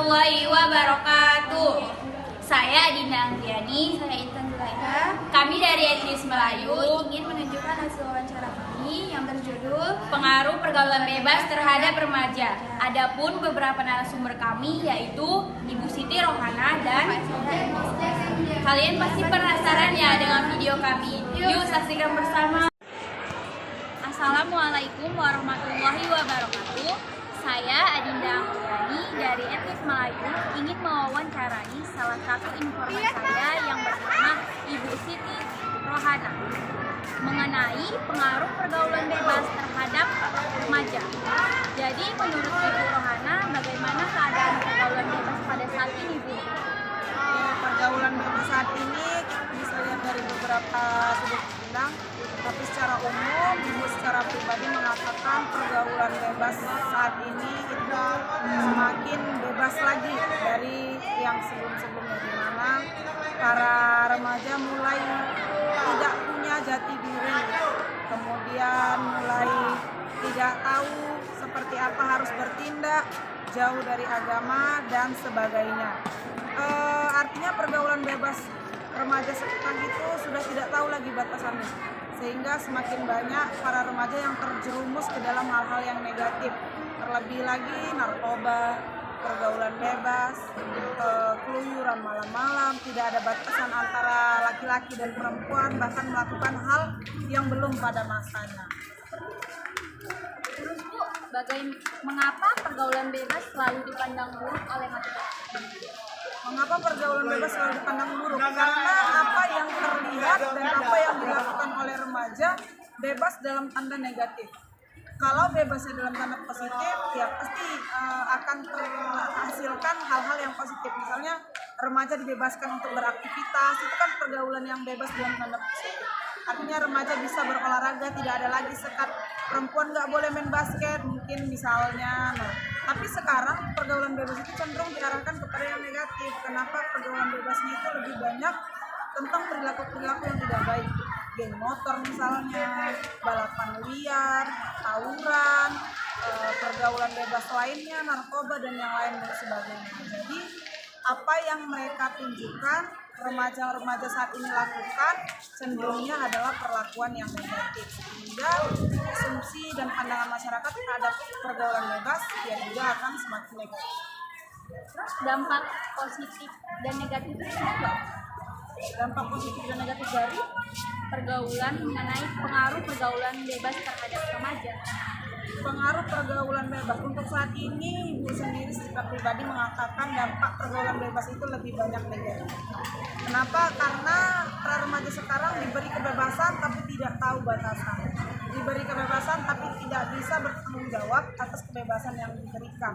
warahmatullahi wabarakatuh. Saya Adinda Anggiani, saya Intan Zulaiha. Kami dari Etnis Melayu ingin menunjukkan hasil wawancara kami yang berjudul Pengaruh Pergaulan Bebas Terhadap Remaja. Adapun beberapa narasumber kami yaitu Ibu Siti Rohana dan kalian pasti penasaran ya dengan video kami. Yuk saksikan bersama. Assalamualaikum warahmatullahi wabarakatuh. Saya Adinda Anggiani dari Etnis Melayu ingin mewawancarai salah satu informan saya yang bernama Ibu Siti Rohana mengenai pengaruh pergaulan bebas terhadap remaja. Jadi menurut Ibu Rohana, bagaimana keadaan pergaulan bebas pada saat ini, Bu? Pergaulan bebas saat ini bisa lihat dari beberapa sudut pandang, tapi secara umum Ibu secara pribadi mengatakan pergaulan bebas saat ini itu semakin bebas lagi dari yang sebelum-sebelumnya, di mana para remaja mulai tidak punya jati diri, kemudian mulai tidak tahu seperti apa harus bertindak, jauh dari agama dan sebagainya. Artinya pergaulan bebas remaja sekarang itu sudah tidak tahu lagi batasannya, sehingga semakin banyak para remaja yang terjerumus ke dalam hal-hal yang negatif, terlebih lagi narkoba, pergaulan bebas, keluyuran malam-malam, tidak ada batasan antara laki-laki dan perempuan, bahkan melakukan hal yang belum pada masanya. Terus Bu, mengapa pergaulan bebas selalu dipandang buruk oleh masyarakat? Mengapa pergaulan bebas selalu dipandang buruk? Karena apa yang terlihat dan apa yang dilakukan oleh remaja bebas dalam tanda negatif. Kalau bebasnya dalam tanda positif, ya pasti akan terhasilkan hal-hal yang positif. Misalnya remaja dibebaskan untuk beraktivitas, itu kan pergaulan yang bebas dalam tanda positif. Artinya remaja bisa berolahraga, tidak ada lagi sekat perempuan nggak boleh main basket mungkin misalnya. Nah, tapi sekarang pergaulan bebas itu cenderung diarahkan kepada yang negatif. Kenapa? Pergaulan bebasnya itu lebih banyak tentang perilaku-perilaku yang tidak baik, geng motor misalnya, balapan liar, tawuran, pergaulan bebas lainnya, narkoba dan yang lain dan sebagainya. Jadi apa yang mereka tunjukkan, remaja-remaja saat ini lakukan cenderungnya adalah perlakuan yang negatif, sehingga asumsi dan pandangan masyarakat terhadap pergaulan bebas ya juga akan semakin negatif. Terus dampak positif dan negatifnya apa? Dampak positif dan negatif dari Pergaulan mengenai pengaruh pergaulan bebas terhadap remaja. pengaruh pergaulan bebas untuk saat ini, Ibu sendiri secara pribadi mengatakan dampak pergaulan bebas itu lebih banyak negatif. Kenapa? Karena para remaja sekarang diberi kebebasan tapi tidak tahu batasan, diberi kebebasan tapi tidak bisa bertanggung jawab atas kebebasan yang diberikan.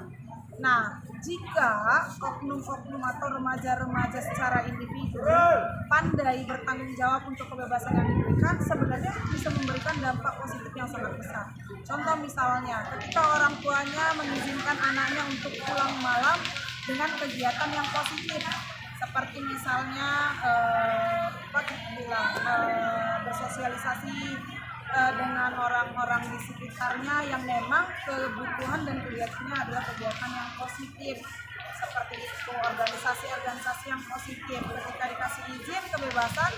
Nah, jika oknum-oknum atau remaja-remaja secara individu pandai bertanggung jawab untuk kebebasan yang diberikan, sebenarnya bisa memberikan dampak positif yang sangat besar. Contoh misalnya, ketika orang tuanya mengizinkan anaknya untuk pulang malam dengan kegiatan yang positif, seperti misalnya bersosialisasi dengan orang-orang di sekitarnya yang memang kebutuhan dan kegiatannya adalah kegiatan yang positif, seperti itu, organisasi-organisasi yang positif. Ketika dikasih izin kebebasan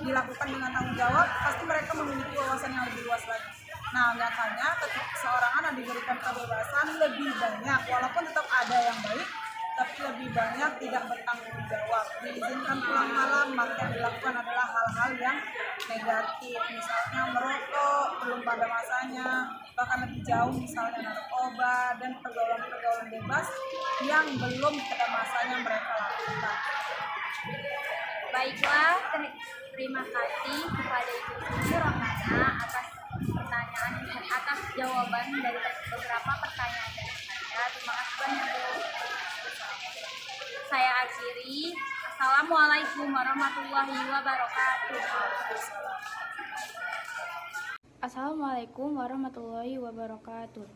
dilakukan dengan tanggung jawab, pasti mereka memiliki wawasan yang lebih luas lagi. Nah, nyatanya ketika seorang anak diberikan kebebasan lebih banyak, walaupun tetap ada yang baik, tapi lebih banyak tidak bertanggung jawab. Diizinkan pulang malam, maka yang dilakukan adalah hal-hal yang negatif, misalnya merokok belum pada masanya, bahkan lebih jauh misalnya narkoba dan pergaulan-pergaulan bebas yang belum pada masanya mereka lakukan. Baiklah, terima kasih kepada Ibu Siti Rohana atas jawaban dari beberapa pertanyaan dari saya. Terima kasih banyak, Bu. Saya akhiri. Assalamualaikum warahmatullahi wabarakatuh. Assalamualaikum warahmatullahi wabarakatuh.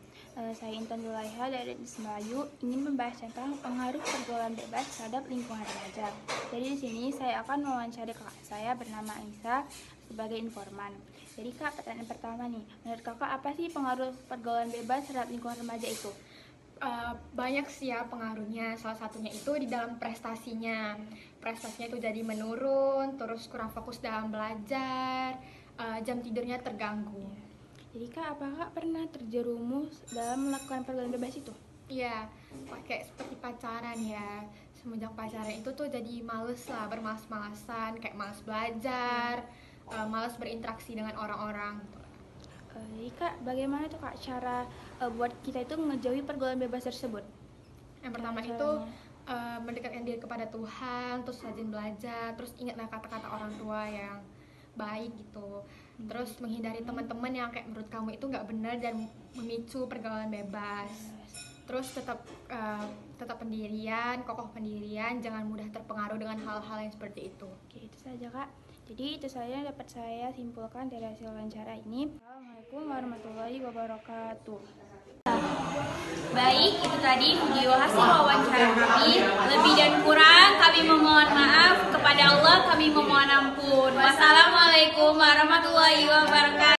Saya Intan Zulaiha dari Etnis Melayu ingin membahas tentang pengaruh pergaulan bebas terhadap lingkungan remaja. Jadi di sini saya akan mewawancari kakak saya bernama Anissa sebagai informan. Jadi Kak, pertanyaan pertama nih, menurut Kakak apa sih pengaruh pergaulan bebas terhadap lingkungan remaja itu? Banyak sih ya pengaruhnya. Salah satunya itu di dalam prestasinya. Prestasinya itu jadi menurun, terus kurang fokus dalam belajar, jam tidurnya terganggu. Jadi Kak, apakah pernah terjerumus dalam melakukan pergaulan bebas itu? Iya, kayak seperti pacaran ya. Semenjak pacaran itu tuh jadi males lah, bermalas-malasan, kayak males belajar, males berinteraksi dengan orang-orang gitu. Jadi Kak, bagaimana tuh Kak cara buat kita itu ngejauhi pergaulan bebas tersebut? Yang pertama Caranya? itu mendekatkan diri kepada Tuhan, terus rajin belajar, terus ingatlah kata-kata orang tua yang baik gitu. Terus menghindari teman-teman yang kayak menurut kamu itu nggak benar dan memicu pergaulan bebas. Terus tetap pendirian, kokoh pendirian, jangan mudah terpengaruh dengan hal-hal yang seperti itu. Oke, itu saja Kak. Jadi itu saja yang dapat saya simpulkan dari hasil wawancara ini. Assalamualaikum warahmatullahi wabarakatuh. Baik, itu tadi video hasil wawancara kami. Lebih dan kurang kami memohon maaf. Kepada Allah kami memohon ampun. Wassalamualaikum warahmatullahi wabarakatuh.